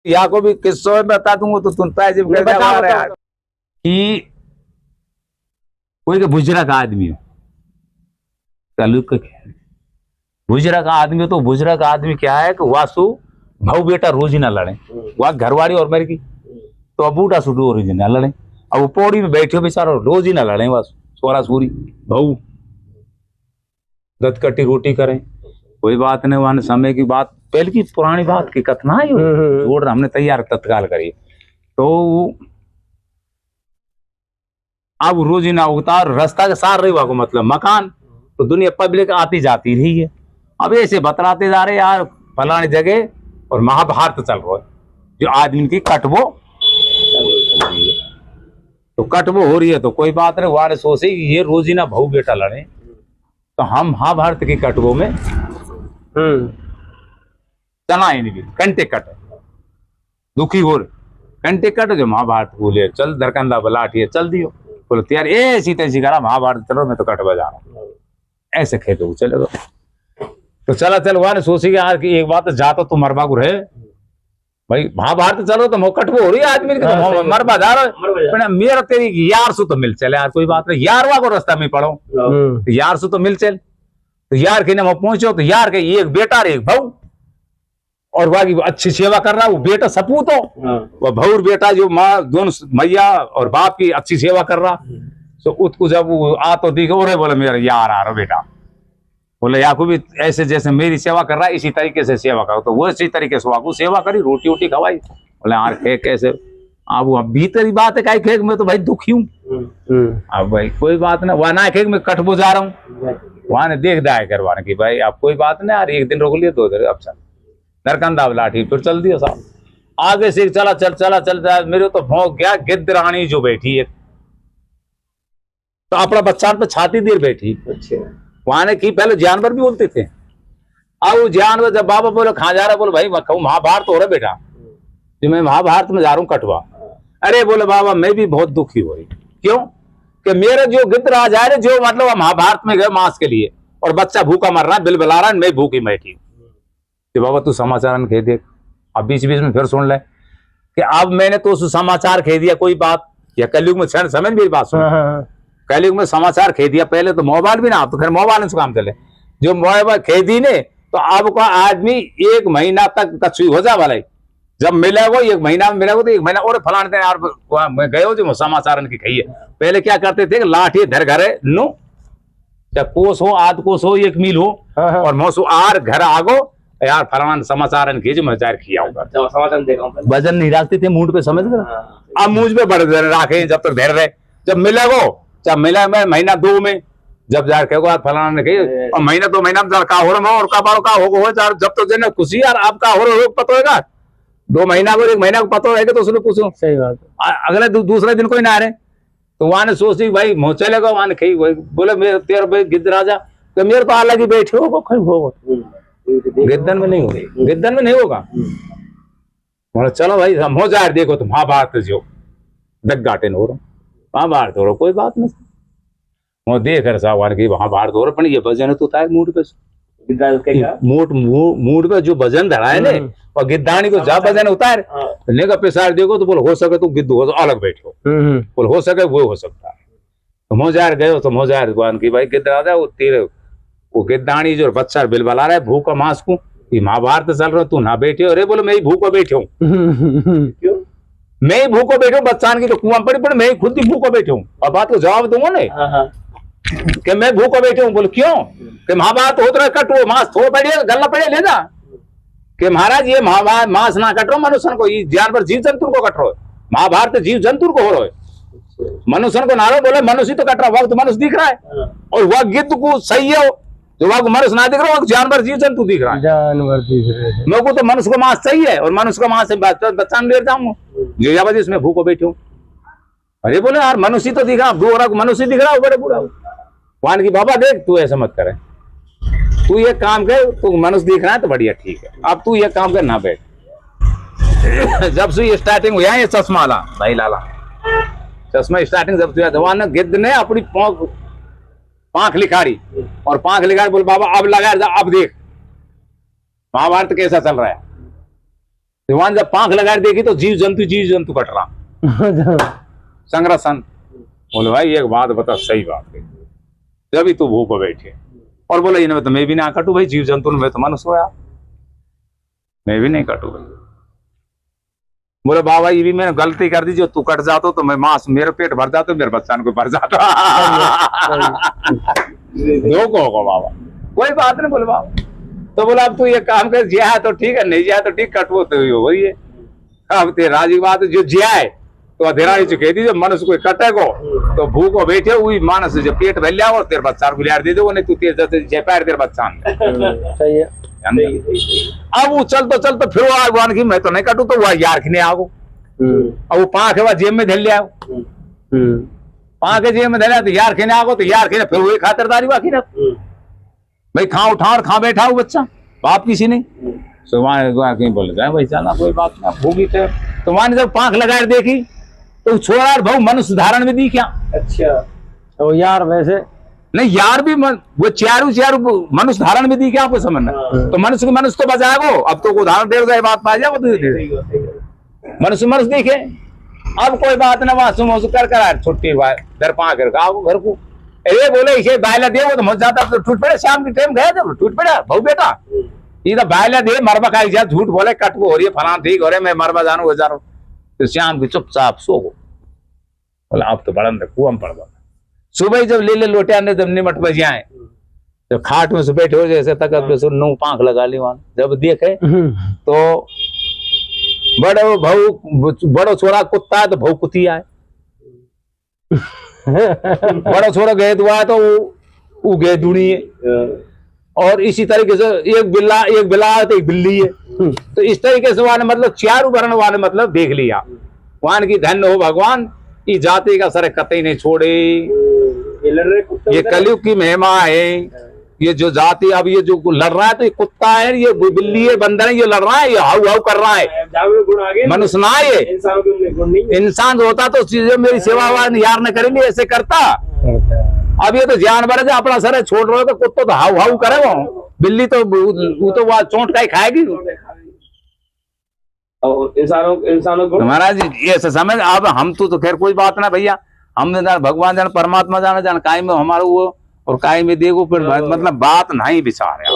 यहाँ को भी किस्सों में बता दूंगा तो सुनता है जब कि कोई के बुजुर्ग आदमी हो, ताल्लुक का क्या है, बुजुर्ग आदमी हो तो बुजुर्ग आदमी क्या है कि वासु भाऊ बेटा रोज ही ना लड़े, वह घरवाली और मेरे की तो अब बूढ़ा सुधू रोज ना लड़े, अब वो पौड़ी में बैठे हो बेचारा रोज ही ना लड़े, बस सोरा सूरी भाऊ दत्त कट्टी रोटी करें, कोई बात नहीं। वहां समय की बात पहले की पुरानी बात की कथना है जोड़ रहा हमने तैयार तत्काल करी तो अब रोज ना उतार रास्ता के सार रही को मतलब मकान तो दुनिया पब्लिक आती जाती रही है। अब ऐसे बतलाते जा रहे यार फलानी जगह और महाभारत चल रहा है जो आदमी की कटवो तो कटवो हो रही है तो कोई बात नहीं, वारे सोचे ये रोज ही ना भाऊ बेटा लड़े तो हम महाभारत की कटवो में चना ही नहीं कंटे कट दुखी हो रहे कंटे कट जो महाभारत बोले चल दरकंदा बलाठी चल दियो बोलो यार ऐसी तैसी करा महाभारत चलो मैं तो कट बजा रहा हूँ ऐसे खेतो चले गो तो चला चल वहां सोची यार कि एक बात जातो तो मरबा को रहे भाई महाभारत चलो तो कटवो हो रही है आदमी तो मरबा जा रहा मेरा तेरी यार सु तो मिल चले यार कोई बात नहीं यारवा को रास्ता में पढ़ो तो यार सु तो मिल चल तो यार के ना पहुंचो तो यार के एक बेटा और एक भाऊ और बाकी अच्छी सेवा कर रहा वो बेटा सपूत हो वह भाऊ बेटा जो माँ दोनों मैया और बाप की अच्छी सेवा कर रहा तो उसको जब वो आ तो दिखे और बोले मेरा यार आ रहा बेटा बोले यार को भी ऐसे जैसे मेरी सेवा कर रहा है इसी तरीके से सेवा करो तो वो इसी तरीके से वाकू सेवा करी रोटी वोटी खवाई बोले यार खेक कैसे अब वो भीतर ही बात है क्या खेक में तो भाई दुखी हूँ अब भाई कोई बात ना वह ना खेक में कटबो जा रहा हूँ वहां ने देख दाया करवाने की भाई अब कोई बात नहीं यार एक दिन रोक लिया 2 दिन अब चल नरकंदा लाठी फिर चल दिया साहब आगे से चला चल मेरे तो भौंक गया गिद्ध रानी जो बैठी है तो अपना बच्चा पे छाती देर बैठी वहां ने की पहले जानवर भी बोलते थे अब वो जानवर जब बाबा बोले खा जा रहा बोले भाई महाभारत हो रहा बेटा जो मैं महाभारत में जा रहा हूँ कटवा अरे बोले बाबा मैं भी बहुत दुखी हो रही क्यों कि मेरे जो गिद्ध राजा है जो मतलब महाभारत में गए मांस के लिए और बच्चा भूखा मर रहा है बिल बिला रहा है मैं भूखी बैठी कि बाबा तू समाचार कह दे अब बीच बीच में फिर सुन ले कि अब मैंने तो समाचार कह दिया कोई बात या कलयुग में क्षण समझ मेरी बात सुन कलयुग में समाचार कह दिया पहले तो मोबाइल भी ना तो फिर मोबाइल से काम चले जो मोबाइल कह दी ने तो अब का आदमी 1 महीना तक कछु हो जा वाला जब मिलेगा 1 महीना में मिलेगा तो 1 महीना और फलाने यार मैं गए जो समाचार की कही है पहले क्या करते थे लाठी धर घरे नो चाहे कोस हो आध कोस हो 1 मील हो और मौसू आर घर आगो यार फलाना समाचार जो मजार किया होगा वजन नहीं रखते थे मूड पे समझ गए अब मुझ पे बढ़ रखे जब तक धैर्य रहे जब मिलेगो जब मिला मैं महीना 2 में जब जार कहो फलाना ने कही और महीना 2 महीना में का हो रहा और का बारो का हो जब तो जन खुशी यार आपका हो रहा पता होगा 2 महीना को 1 महीना को पता रहेगा तो उसने पूछो सही बात अगले दूसरे दिन कोई ना आ रहे तो वहां ने सोची भाई मुँह चलेगा वहां ने कही बोले मेरे तेरे भाई गिद्ध राजा तो मेरे को अलग ही बैठे हो गिद्दन में नहीं होगा गिद्दन में नहीं होगा बोले चलो भाई हम हो जाए देखो तो महाभारत जो दग्गाटे हो रहा महाभारत हो रहा कोई बात नहीं वो देख रहे साहब की महाभारत हो रहा ये भजन तो था मूड पे मूड पे जो भजन धरा है ना और गिद्धानी को जा भजन उतार का पेशार देखो तो बोले हो सके तो गिद्ध हो अलग बैठो बोले हो सके वो हो सकता है तो मोजार गए तो मोजार की भाई गिद्ध राजा वो तेरे वो गिद्धानी जो बच्चा बिल बला रहा है भूख मांस को महाभारत चल रहा तू ना बैठे अरे बोले मैं ही भूखो बैठे हूँ मैं ही भूखो बैठे हूँ बच्चा की तो कुआं पड़ी पड़े मैं ही खुद ही भूखो बैठे हूँ अब बात को जवाब दूंगा ना कि मैं भूखो बैठे हूँ बोले क्यों कि महाभारत होता रहा कट वो मांस थोड़ा पड़े गलना पड़े ले जा कि महाराज ये महाभारत मांस ना कट रहा मनुष्य को ये जानवर जीव जंतु को कट रहा है महाभारत जीव जंतु को हो रहा है मनुष्य को नारो बोले मनुष्य तो कट रहा वक्त मनुष्य दिख रहा है और वह गिद्ध को सही है जो वह मनुष्य ना दिख रहा है जानवर जीव जंतु दिख रहा है जानवर दिख रहे हैं मेरे को तो मनुष्य का मांस चाहिए और मनुष्य का मांस से बच्चा ले जाऊंगा ये वजह इसमें भूखो बैठे हूँ अरे बोले यार मनुष्य तो दिख रहा मनुष्य दिख रहा है बड़े बुरा वान की बाबा देख तू ऐसा मत करे तू ये काम कर तू मनुष्य दिख रहा है तो बढ़िया ठीक है अब तू ये काम कर ना बैठ जब से ये स्टार्टिंग हुआ ये चश्मा ला भाई लाला चश्मा स्टार्टिंग जब से जवान गिद्ध ने अपनी पांख लिखाड़ी और पांख लिखाड़ी बोले बाबा अब लगा अब देख महाभारत कैसा चल रहा है वहां जब पांख लगा देखी तो जीव जंतु कट रहा संग्रसन। बोले भाई एक बात बता, सही बात है, जब तू भूख बैठे और बोले इनमें तो मैं भी ना कटू भाई, जीव जंतु में तो मनुष्य होया, मैं भी नहीं कटू भाई। बोले बाबा ये भी मैंने गलती कर दी, जो तू कट जाता तो मैं मांस मेरे पेट भर जाता, मेरे बच्चा को भर जाता। धोखो होगा बाबा, कोई बात नहीं। बोले बाबा तो बोला अब तू ये काम कर, जिया है तो ठीक है, नहीं जिया तो ठीक, कटवो तो वही है। अब तेरे राजी बात जो जिया है तो अधेरा ही चुके दी, मनुष्य को कटे को तो भूखो बैठे हुई मानस जो पेट भर लिया और तेरे बच्चा को गुलियार दे दो, नहीं तू तेरे पैर तेरे बच्चा सही है। अब वो चल तो फिर वो भगवान की मैं तो नहीं कटू, तो वह यार खिने आगो। अब वो पांख है वह जेब में धर लिया, पांख जेब में धर लिया तो यार खिने आगो, तो यार खिने फिर वही खातिरदारी बाकी ना भाई, खा उठा और खा बैठा वो बच्चा, बाप किसी नहीं। तो वहां कहीं बोले जाए भाई चलना कोई बात ना, भूखी थे। तो वहां जब पांख लगाए देखी तो छोड़ा भाऊ मनुष्य धारण में दी क्या। अच्छा तो यार वैसे नहीं यार भी वो चारू मनुष्य धारण में दी क्या, आपको समझना। तो मनुष्य तो बचाएगो, अब तो उदाहरण दे रहा बात पा जाओ, मनुष्य देखे। अब कोई बात ना, वहां सुमो कर छुट्टी घर पा कर घर को अरे बोले इसे बायला दे, वो तो मत जाता तो टूट पड़े, शाम के टाइम गए थे टूट पड़ा भाऊ बेटा, ये तो बायला दे मरबा खाई जा, झूठ बोले कटको हो रही है फलान ठीक हो रहे, मैं मरबा जानू जा रहा हूँ। तो शाम की चुपचाप सो गो, बोला आप तो बड़न रखू हम पड़वा। सुबह जब ले लोटे आने जब निमट बजे आए, जब खाट में से बैठे हो जैसे तक नो पांख लगा ली, वहां जब देखे तो बड़ो छोरा कुत्ता है तो भाऊ कुतिया है। बड़ा छोरा गए हुआ है तो वो गए दुनी है, और इसी तरीके से एक बिल्ला है तो एक बिल्ली है। तो इस तरीके से वहां मतलब चारों वर्ण वाले मतलब देख लिया, वहां की धन्य हो भगवान, ये जाति का सर कतई नहीं छोड़े, ये कलयुग की महिमा है। ये जो जाति अब ये जो लड़ रहा है तो ये कुत्ता है, ये बिल्ली है, बंदर है, ये लड़ रहा है, ये हाउ हाउ कर रहा है, मनुष्य ना है। इंसान होता तो चीजें मेरी सेवा यार न करेंगे, ऐसे करता। अब ये तो जानवर है, अपना सर छोड़ रहे हो, तो कुत्ता तो हाउ हाउ करे, वो बिल्ली तो वो तो वह चोट का ही खाएगी। इंसानों को महाराज ये समझ। अब हम तो खैर कोई बात ना भैया, हमने भगवान जान परमात्मा जाना, जान काय में हमारा वो और काय में देखो, फिर मतलब बात नहीं विचार है।